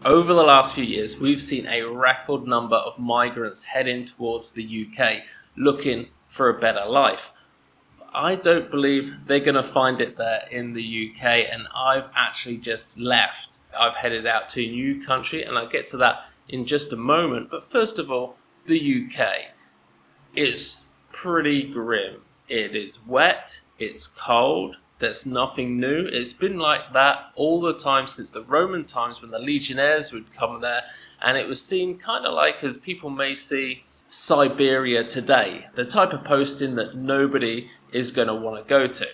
Over the last few years, we've seen a record number of migrants heading towards the UK looking for a better life. I don't believe they're going to find it there in the UK, and I've actually just left. I've headed out to a new country, and I'll get to that in just a moment. But first of all, the UK is pretty grim. It is wet, it's cold, there's nothing new. It's been like that all the time since the Roman times when the legionnaires would come there, and it was seen kind of like, as people may see, Siberia today, the type of posting that nobody is going to want to go to.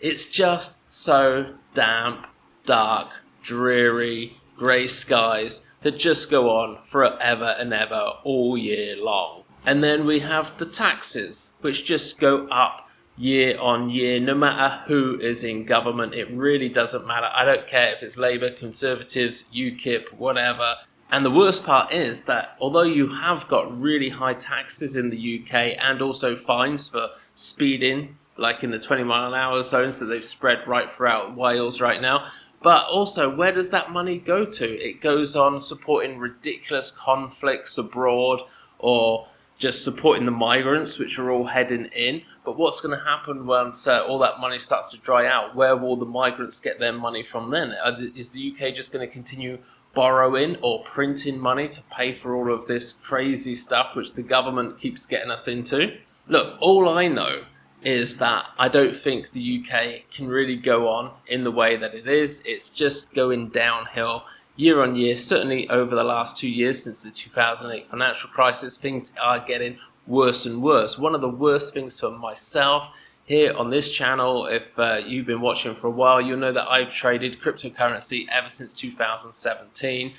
It's just so damp, dark, dreary, grey skies that just go on forever and ever all year long. And then we have the taxes, which just go up year on year, no matter who is in government. It really doesn't matter. I don't care if it's Labour, Conservatives, UKIP, whatever. And the worst part is that although you have got really high taxes in the UK and also fines for speeding, like in the 20-mile-an-hour zones that they've spread right throughout Wales right now, but also where does that money go to? It goes on supporting ridiculous conflicts abroad, or just supporting the migrants, which are all heading in. But what's going to happen once all that money starts to dry out? Where will the migrants get their money from then? Is the UK just going to continue borrowing or printing money to pay for all of this crazy stuff which the government keeps getting us into? Look, all I know is that I don't think the UK can really go on in the way that it is. It's just going downhill year on year. Certainly over the last 2 years since the 2008 financial crisis, things are getting worse and worse. One of the worst things for myself here on this channel, if you've been watching for a while, you'll know that I've traded cryptocurrency ever since 2017,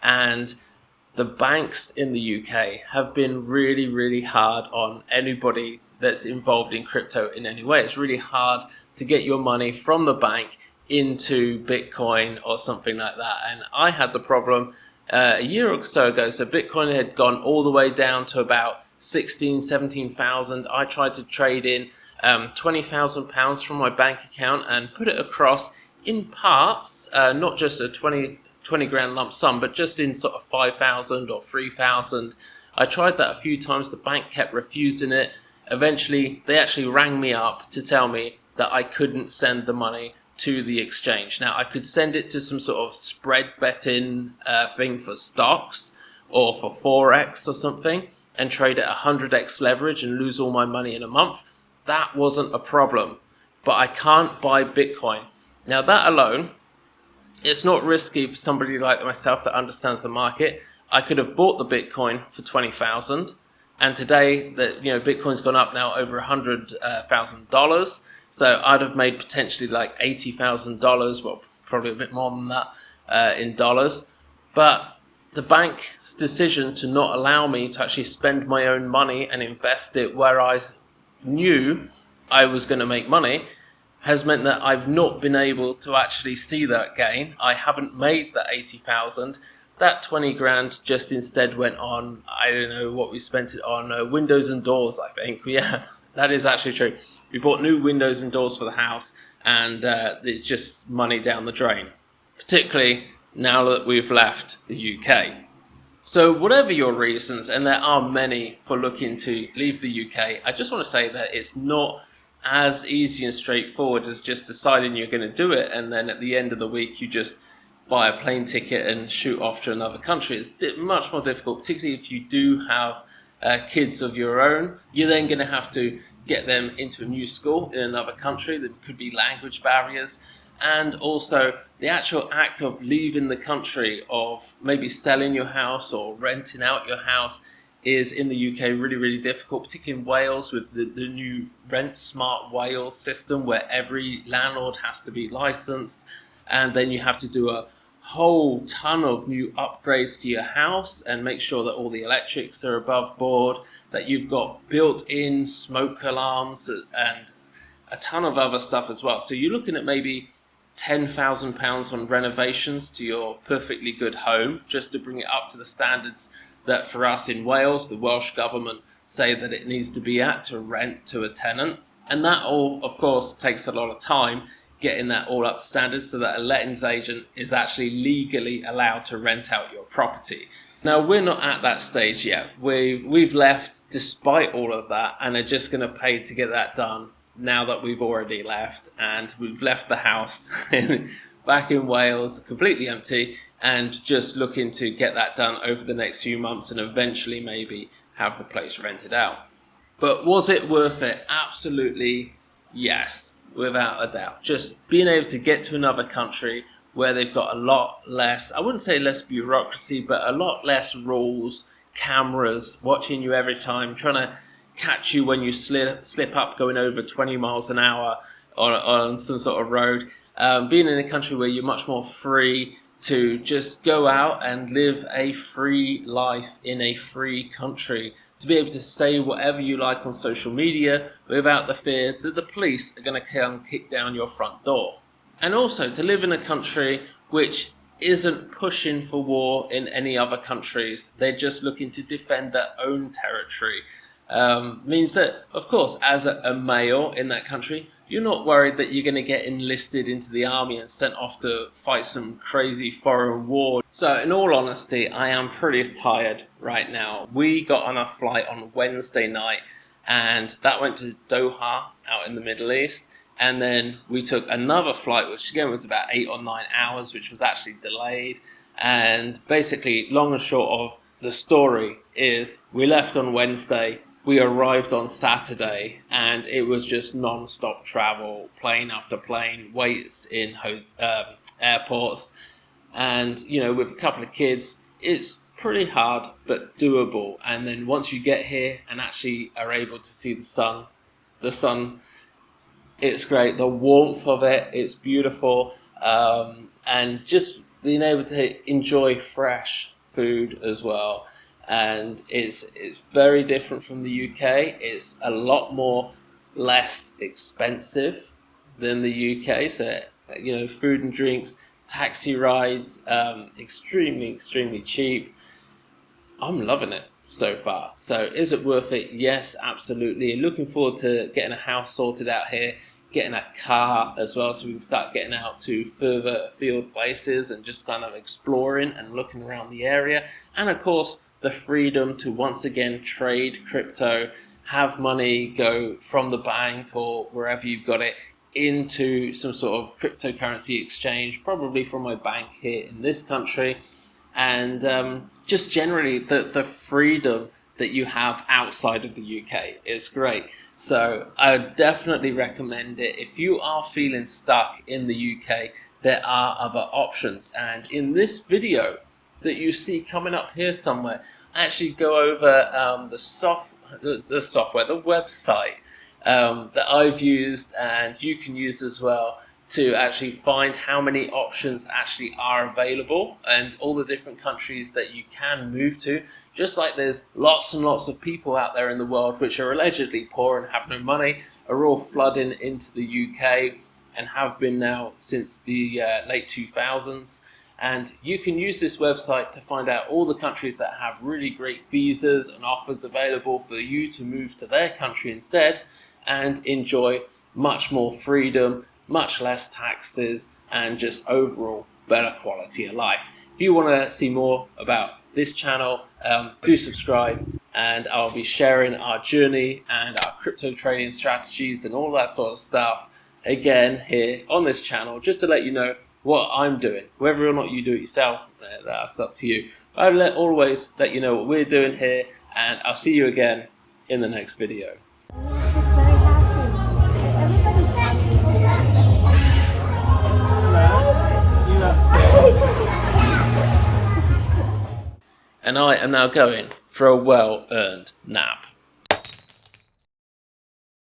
and the banks in the UK have been really, really hard on anybody that's involved in crypto in any way. It's really hard to get your money from the bank into Bitcoin or something like that. And I had the problem a year or so ago. So Bitcoin had gone all the way down to about 17,000. I tried to trade in £20,000 from my bank account and put it across in parts, not just a 20 grand lump sum, but just in sort of 5,000 or 3,000. I tried that a few times. The bank kept refusing it. Eventually, they actually rang me up to tell me that I couldn't send the money to the exchange. Now, I could send it to some sort of spread betting thing for stocks or for Forex or something and trade at 100x leverage and lose all my money in a month. That wasn't a problem, but I can't buy Bitcoin. Now, that alone, it's not risky for somebody like myself that understands the market. I could have bought the Bitcoin for 20,000, and today that Bitcoin's gone up now over $100,000. So I'd have made potentially like $80,000, well, probably a bit more than that in dollars. But the bank's decision to not allow me to actually spend my own money and invest it where I knew I was going to make money has meant that I've not been able to actually see that gain. I haven't made that 80,000. That 20 grand just instead went on, I don't know what we spent it on, windows and doors, I think. Yeah, that is actually true. We bought new windows and doors for the house, and it's just money down the drain, particularly now that we've left the UK. So whatever your reasons, and there are many for looking to leave the UK, I just want to say that it's not as easy and straightforward as just deciding you're going to do it, and then at the end of the week you just buy a plane ticket and shoot off to another country. It's much more difficult, particularly if you do have kids of your own. You're then going to have to get them into a new school in another country. There could be language barriers, and also the actual act of leaving the country, of maybe selling your house or renting out your house, is in the UK really, really difficult, particularly in Wales with the new Rent Smart Wales system where every landlord has to be licensed, and then you have to do a whole ton of new upgrades to your house and make sure that all the electrics are above board, that you've got built-in smoke alarms and a ton of other stuff as well. So you're looking at maybe £10,000 on renovations to your perfectly good home just to bring it up to the standards that for us in Wales, the Welsh government say that it needs to be at to rent to a tenant. And that all, of course, takes a lot of time getting that all up to standard so that a lettings agent is actually legally allowed to rent out your property. Now, we're not at that stage yet. We've left despite all of that and are just going to pay to get that done now that we've already left, and we've left the house back in Wales completely empty and just looking to get that done over the next few months and eventually maybe have the place rented out. But was it worth it? Absolutely yes, without a doubt. Just being able to get to another country where they've got a lot less, I wouldn't say less bureaucracy, but a lot less rules, cameras watching you every time, trying to catch you when you slip up going over 20 miles an hour on some sort of road. Being in a country where you're much more free to just go out and live a free life in a free country, to be able to say whatever you like on social media without the fear that the police are going to come kick down your front door. And also to live in a country which isn't pushing for war in any other countries. They're just looking to defend their own territory. Means that, of course, as a male in that country, you're not worried that you're going to get enlisted into the army and sent off to fight some crazy foreign war. So in all honesty, I am pretty tired right now. We got on a flight on Wednesday night, and that went to Doha out in the Middle East. And then we took another flight, which again was about 8 or 9 hours, which was actually delayed. And basically, long and short of the story is we left on Wednesday, we arrived on Saturday, and it was just non-stop travel, plane after plane, waits in airports. And, you know, with a couple of kids, it's pretty hard, but doable. And then once you get here and actually are able to see the sun, it's great. The warmth of it, it's beautiful. And just being able to enjoy fresh food as well. And it's very different from the UK. It's a lot more less expensive than the UK. So, you know, food and drinks, taxi rides, extremely cheap. I'm loving it so far. So is it worth it? Yes, absolutely. Looking forward to getting a house sorted out here, getting a car as well, so we can start getting out to further afield places and just kind of exploring and looking around the area. And of course, the freedom to once again trade crypto, have money go from the bank or wherever you've got it into some sort of cryptocurrency exchange, probably from my bank here in this country. And just generally the freedom that you have outside of the UK is great. So I would definitely recommend it. If you are feeling stuck in the UK, there are other options. And in this video that you see coming up here somewhere, I actually go over the website that I've used and you can use as well, to actually find how many options actually are available and all the different countries that you can move to. Just like there's lots and lots of people out there in the world which are allegedly poor and have no money, are all flooding into the UK and have been now since the late 2000s. And you can use this website to find out all the countries that have really great visas and offers available for you to move to their country instead and enjoy much more freedom, much less taxes, and just overall better quality of life. If you want to see more about this channel, do subscribe, and I'll be sharing our journey and our crypto trading strategies and all that sort of stuff again here on this channel, just to let you know what I'm doing. Whether or not you do it yourself, that's up to you. I'll always let you know what we're doing here, and I'll see you again in the next video. Just very happy. Everybody's happy. And I am now going for a well-earned nap.